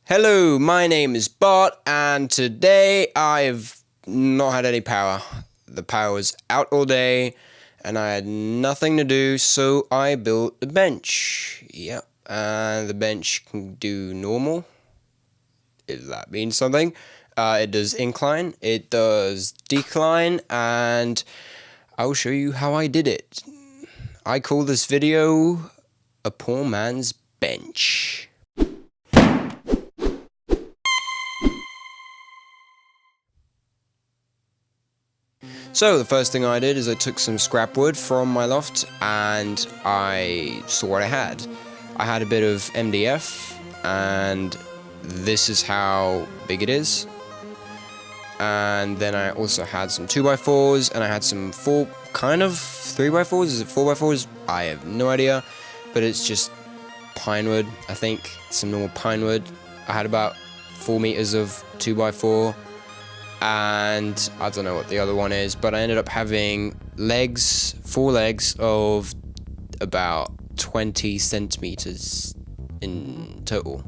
Hello, my name is Bart, and today I've not had any power. The power was out all day, and I had nothing to do, so I built a bench. Yep, and the bench can do normal, if that means something. It does incline, it does decline, and I'll show you how I did it. I call this video a poor man's bench. So the first thing I did is I took some scrap wood from my loft and I saw what I had. I had a bit of MDF and this is how big it is. And then I also had some 2x4s and I had some 3x4s. Is it 4x4s? I have no idea, but it's just pine wood, I think. Some normal pine wood. I had about 4 meters of 2x4. And I don't know what the other one is, but I ended up having 4 legs of about 20 centimeters in total.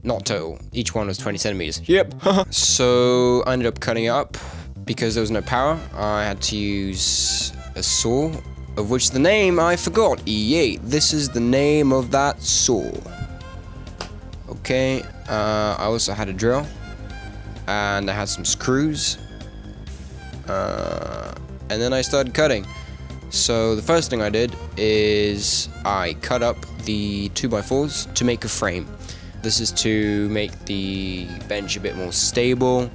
Not total, each one was 20 centimeters. Yep. So I ended up cutting it up because there was no power. I had to use a saw, of which the name I forgot. Yay, this is the name of that saw. Okay, I also had a drill. And I had some screws, and then I started cutting. So the first thing I did is I cut up the 2x4s to make a frame. This is to make the bench a bit more stable.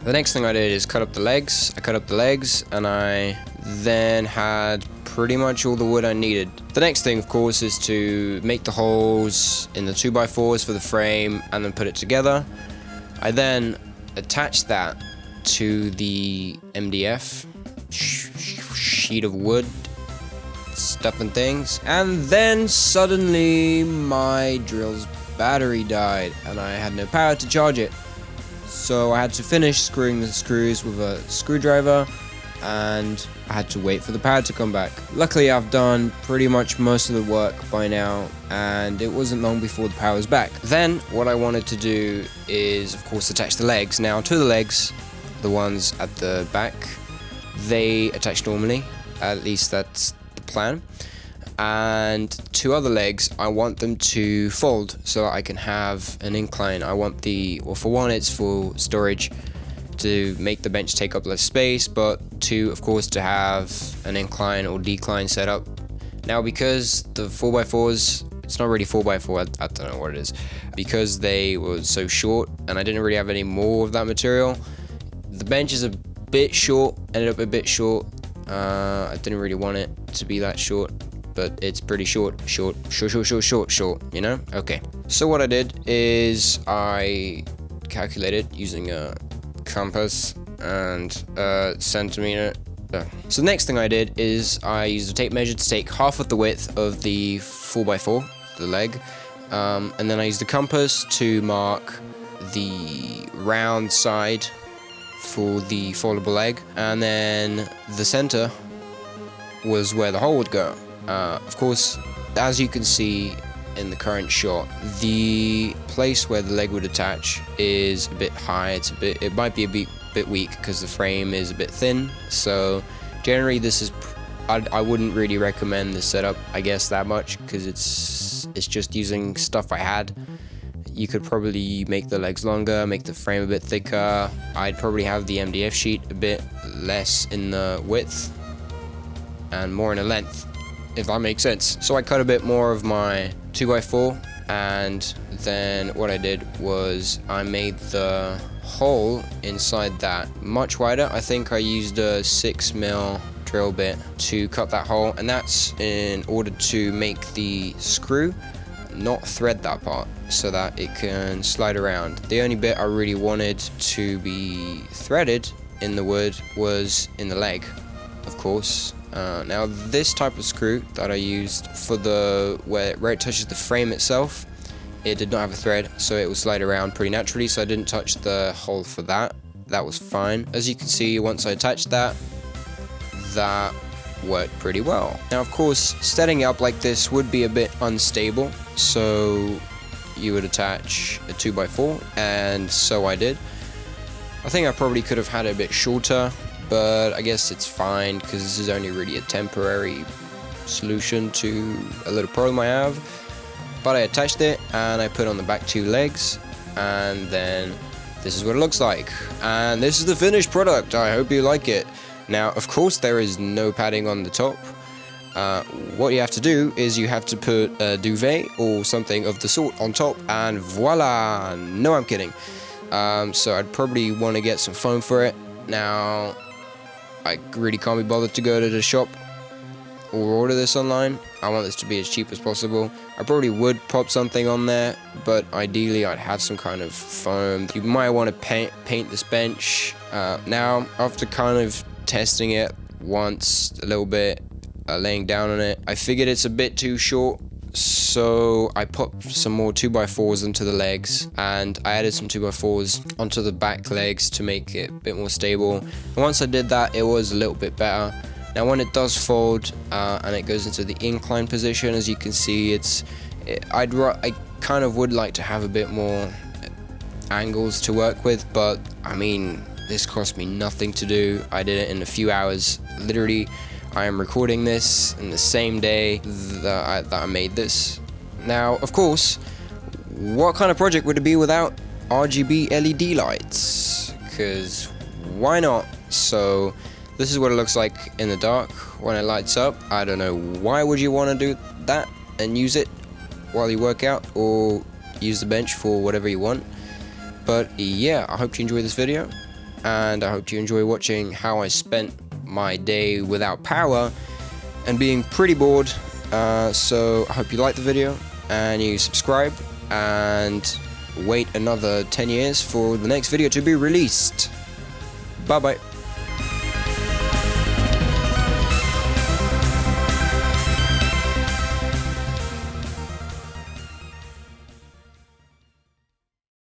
The next thing I did is cut up the legs. I cut up the legs and I then had pretty much all the wood I needed. The next thing, of course, is to make the holes in the 2x4s for the frame and then put it together. I then attach that to the MDF sheet of wood stuff and things, and then suddenly my drill's battery died and I had no power to charge it, so I had to finish screwing the screws with a screwdriver and I had to wait for the power to come back. Luckily I've done pretty much most of the work by now and it wasn't long before the power was back. Then what I wanted to do is of course attach the legs. Now to the legs, the ones at the back, they attach normally, at least that's the plan. And 2 other legs, I want them to fold so I can have an incline. I want for one it's for storage, to make the bench take up less space, but 2, of course, to have an incline or decline setup. Now because the 4x4s, it's not really 4x4, I don't know what it is, because they were so short and I didn't really have any more of that material, the bench is a bit short, ended up a bit short. I didn't really want it to be that short, but it's pretty short, you know? Okay. So what I did is I calculated using a compass and centimeter. So the next thing I did is I used a tape measure to take half of the width of the 4x4, the leg, and then I used the compass to mark the round side for the foldable leg, and then the center was where the hole would go. Of course, as you can see in the current shot, the place where the leg would attach is a bit high. It might be a bit weak because the frame is a bit thin. So generally, I wouldn't really recommend this setup, I guess, that much because it's just using stuff I had. You could probably make the legs longer, make the frame a bit thicker. I'd probably have the MDF sheet a bit less in the width and more in the length, if that makes sense. So I cut a bit more of my 2x4, and then what I did was I made the hole inside that much wider. I think I used a 6mm drill bit to cut that hole, and that's in order to make the screw not thread that part so that it can slide around. The only bit I really wanted to be threaded in the wood was in the leg, of course. Now this type of screw that I used for where it touches the frame itself, it did not have a thread, so it would slide around pretty naturally, so I didn't touch the hole for that. That was fine. As you can see, once I attached that worked pretty well. Now of course, setting it up like this would be a bit unstable, so you would attach a 2x4, and so I did. I think I probably could have had it a bit shorter, but I guess it's fine because this is only really a temporary solution to a little problem I have. But I attached it and I put on the back 2 legs, and then this is what it looks like, and this is the finished product. I hope you like it. Now, of course, there is no padding on the top. What you have to do is you have to put a duvet or something of the sort on top, and voila! No, I'm kidding. So I'd probably want to get some foam for it. Now, I really can't be bothered to go to the shop or order this online. I want this to be as cheap as possible. I probably would pop something on there, but ideally I'd have some kind of foam. You might want to paint this bench. Now, after kind of testing it once a little bit, laying down on it, I figured it's a bit too short, so I popped some more 2x4s into the legs, and I added some 2x4s onto the back legs to make it a bit more stable. And once I did that, it was a little bit better. Now when it does fold and it goes into the incline position, as you can see, I kind of would like to have a bit more angles to work with, but I mean, this cost me nothing to do. I did it in a few hours. Literally, I am recording this in the same day that I made this. Now, of course, what kind of project would it be without RGB LED lights? Because why not? So this is what it looks like in the dark when it lights up. I don't know, why would you want to do that and use it while you work out, or use the bench for whatever you want? But yeah, I hope you enjoyed this video, and I hope you enjoy watching how I spent my day without power and being pretty bored. So I hope you like the video and you subscribe, and wait another 10 years for the next video to be released. Bye bye.